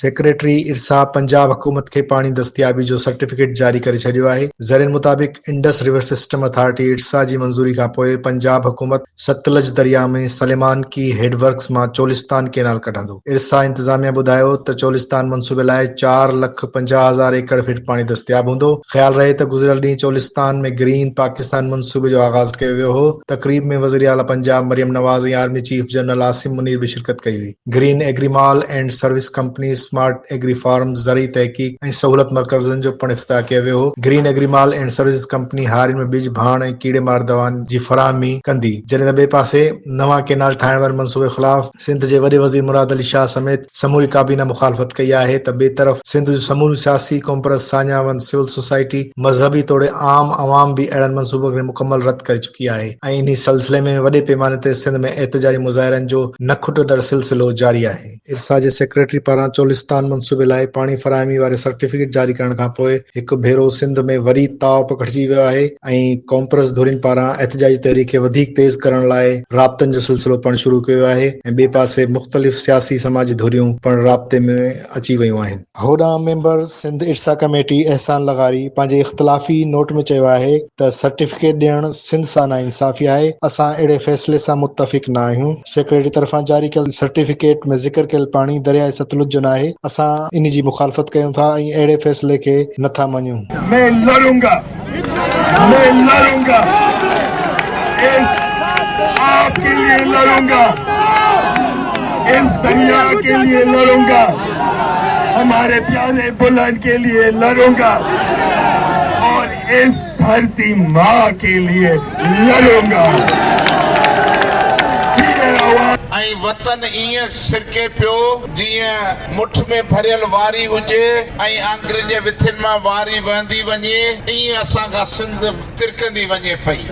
Secretary इरसा Punjab हुकूमत खे पाणी दस्तियाबी जो सर्टिफिकेट जारी करे छडि॒यो आहे। ज़रियनि मुताबिक़ इंडस रिवर सिस्टम अथॉरिटी इरसा जी मंज़ूरी खां पोइ पंजाब हुकूमत सतलज दरिया में सलेमान की हेडवर्क्स मां चोलिस्तान केनाल कढंदो। इरसा इंतज़ामिया ॿुधायो त चोलिस्तान मंसूबे लाइ 4,50,000 एकड़ फीट पाणी दस्तियाब हूंदो। ख़्याल रहे त गुज़िरियल ॾींहुं चोलिस्तान में ग्रीन पाकिस्तान मंसूबे जो आगाज़ कयो वियो हो। तक़रीब में वज़ीर आला पंजाब मरियम नवाज़ ऐं army chief general Asim Munir भी शिरकत कई हुई। ग्रीन एग्रीमाल and service company, smart agri farm, ज़रई तहक़ीक़ ऐं सहूलत मर्कज़नि जो पिणु इफ़्तिताह कयो वियो हो। ग्रीन एग्रीमाल एंड सर्विस कंपनी हारियुनि में बिज, भाण ऐं कीड़े मार दवाउनि जी फ़राहमी कंदी। जॾहिं त ॿिए पासे नवां केनाल ठाहिण वारे मंसूबे ख़िलाफ़ सिंध जे वॾे वज़ीर मुराद अली शाह समेत समूरी काबीना मुख़ालफ़त कई आहे त ॿिए तरफ़ सिंध जो समूरी सियासी कॉम्परस सान्यावन सिविल सोसाइटी मज़हबी तौर आम अवाम भी अहिड़नि मंसूबनि खे मुकमल रद्द करे चुकी आहे ऐं इन सिलसिले में वॾे पैमाने ते सिंध में एहतिजाजी मुज़ाहिरनि जो न खुटंदड़ सिलसिलो जारी आहे। इरसा जे सेक्रेटरी पारां चोलिस्तान मंसूबे लाइ पाणी फ़राहमी वारे सर्टिफिकेट जारी करण खां पोइ हिकु भेरो सिंध में वरी ताव पकड़जी वियो आहे ऐं कॉम्परस धुरियुनि पारां एहतिजाजी तहरीक खे वधीक तेज़ करण लाइ राब्तनि जो सिलसिलो पिणु शुरू कयो आहे ऐं ॿिए पासे मुख़्तलिफ़ सियासी समाजी धुरियूं पिणु राब्ते में अची वयूं आहिनि। होॾां मेंबर सिंध इरसा कमेटी एहसान लगारी पंहिंजे इख़्तिलाफ़ी नोट में चयो आहे त सर्टिफिकेट ॾियणु सिंध सां नाइंसाफ़ी आहे। असां अहिड़े फ़ैसिले सां मुत्तफ़िक़ न आहियूं। सेक्रेटरी तरफ़ां जारी कयल सर्टिफिकेट में ज़िक्र कयल पाणी दरियाए सतलुज जो न आहे। असां इन जी मुख़ालफ़त कयूं था ऐं अहिड़े फ़ैसिले खे नथा मञूं। मैं लड़ूंगा आपके लिए लड़ूंगा, इस दरिया के लिए लड़ूंगा, हमारे प्यारे बुलंद के लिए लड़ूंगा और इस धरती माँ के लिए लड़ूंगा। ऐं वतन ईअं सिरके पियो जीअं मुठ में भरियल वारी हुजे ऐं अंग्रेज विथिन मां वारी वहंदी वञे, ईअं असांखां सिंध तिरकंदी वञे पई।